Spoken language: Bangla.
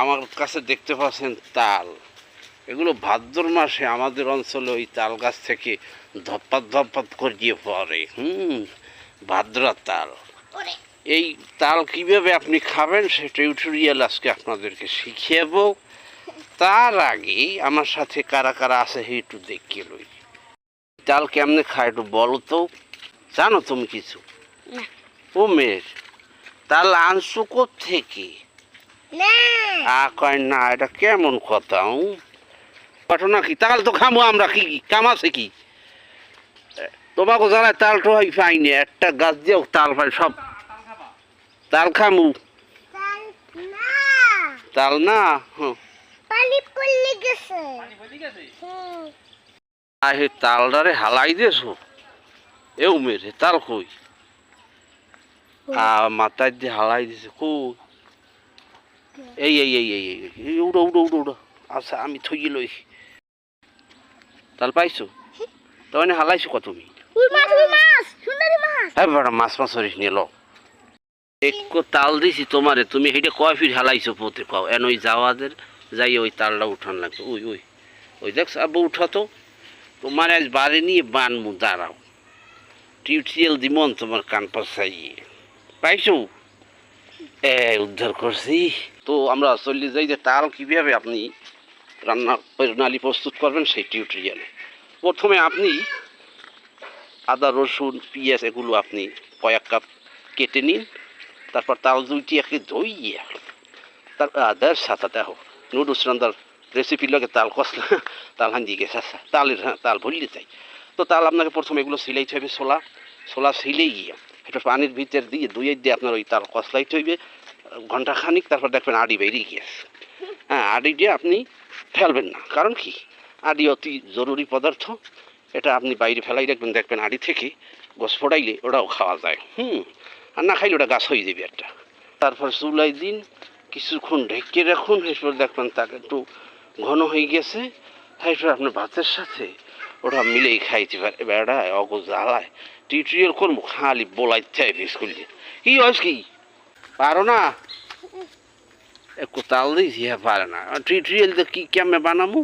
আমার কাছে দেখতে পাচ্ছেন তাল, এগুলো ভাদ্র মাসে আমাদের অঞ্চলে ওই তাল গাছ থেকে ধপ্পাত ধপ্পাত করিয়ে পড়ে। ভাদ্রা তাল। এই তাল কীভাবে আপনি খাবেন সে টিউটোরিয়াল আজকে আপনাদেরকে শিখিয়েব। তার আগেই আমার সাথে কারা কারা আছে একটু দেখিয়ে লই। তাল কেমনে খায় একটু বলো তো, জানো তুমি কিছু? ও মেয়ের, তাল আনছো থেকে? কয় না, এটা কেমন কথা? ঘটনা কি? তাল তো খামো আমরা, কি কাম আছে কি? তোমাকে যারা তাল তো পাইনি, একটা গাছ দিয়েও তাল পাই সব। তাল খামু? তাল না, তালডারে হালাই দিয়েছো? এও মেরে তাল কই? মাথায় দিয়ে হালাই দিছে কই? এই এই এই এই এই উড়ো উড়ো উড়ো উড়ো। আচ্ছা আমি থইয়ে লই। তাল পাইছো? তখন হালাইছো কত তুমি? হ্যাঁ বড় মাছ মাছ হরিস নিল। একটু তাল দিছি তোমারে, তুমি সেইটা কয় ফিট হালাইছো পোতে কও? এন ওই যাওয়াদের যাই ওই তালটা উঠান লাগবে। ওই ওই ওই দেখছ আব্বু উঠাতো। তোমার আজ বাড়ি নিয়ে বানমু, দাঁড়াও। টিউটোরিয়াল দিমন তোমার কান পাশাইয়ে। পাইছো? উদ্ধার করছি। তো আমরা চলে যাই যে তাল কীভাবে আপনি রান্না প্রণালী প্রস্তুত করবেন সেই টিউটোরিয়ালে। প্রথমে আপনি আদা রসুন পেঁয়াজ এগুলো আপনি কয়েক কাপ কেটে নিন। তারপর তাল দুইটি একে ধুইয়ে তার আদার সাথে দেখো নুডলস রান্নার রেসিপির লগে তাল কষলা তাল হান দিয়ে গেছে। তালের তাল ভুললে চাই। তো তাল আপনাকে প্রথমে এগুলো সিলাইতে হবে। ছোলা সিলেই গিয়ে এটা পানির ভিতর দিয়ে ধুয়ে দিয়ে আপনার ওই তাল কষলাইতে হইবে ঘন্টাখানিক। তারপর দেখবেন আড়ি বেরিয়ে গিয়েছে। আড়ি দিয়ে আপনি ফেলবেন না, কারণ কি আড়ি অতি জরুরি পদার্থ। এটা আপনি বাইরে ফেলাই রাখবেন, দেখবেন আড়ি থেকে গোস ফোড়াইলে ওটাও খাওয়া যায়। আর না খাইলে ওটা গাছ হয়ে যাবে একটা। তারপর চুলাই দিন, কিছুক্ষণ ঢেকে রাখুন। এরপর দেখবেন তাকে একটু ঘন হয়ে গেছে। এরপর আপনার ভাতের সাথে ওটা মিলেই খাইতে পারে। বেড়ায় অগো জ্বালায় টিউটোরিয়াল করবো, খালি বলাইতে হয় ফিস করলে। কি হয়েছে কি পারো না? একটু তাল দিয়েছি, হ্যাঁ পারে না। টিউটোরিয়াল তো কি কেমনে বানাবো?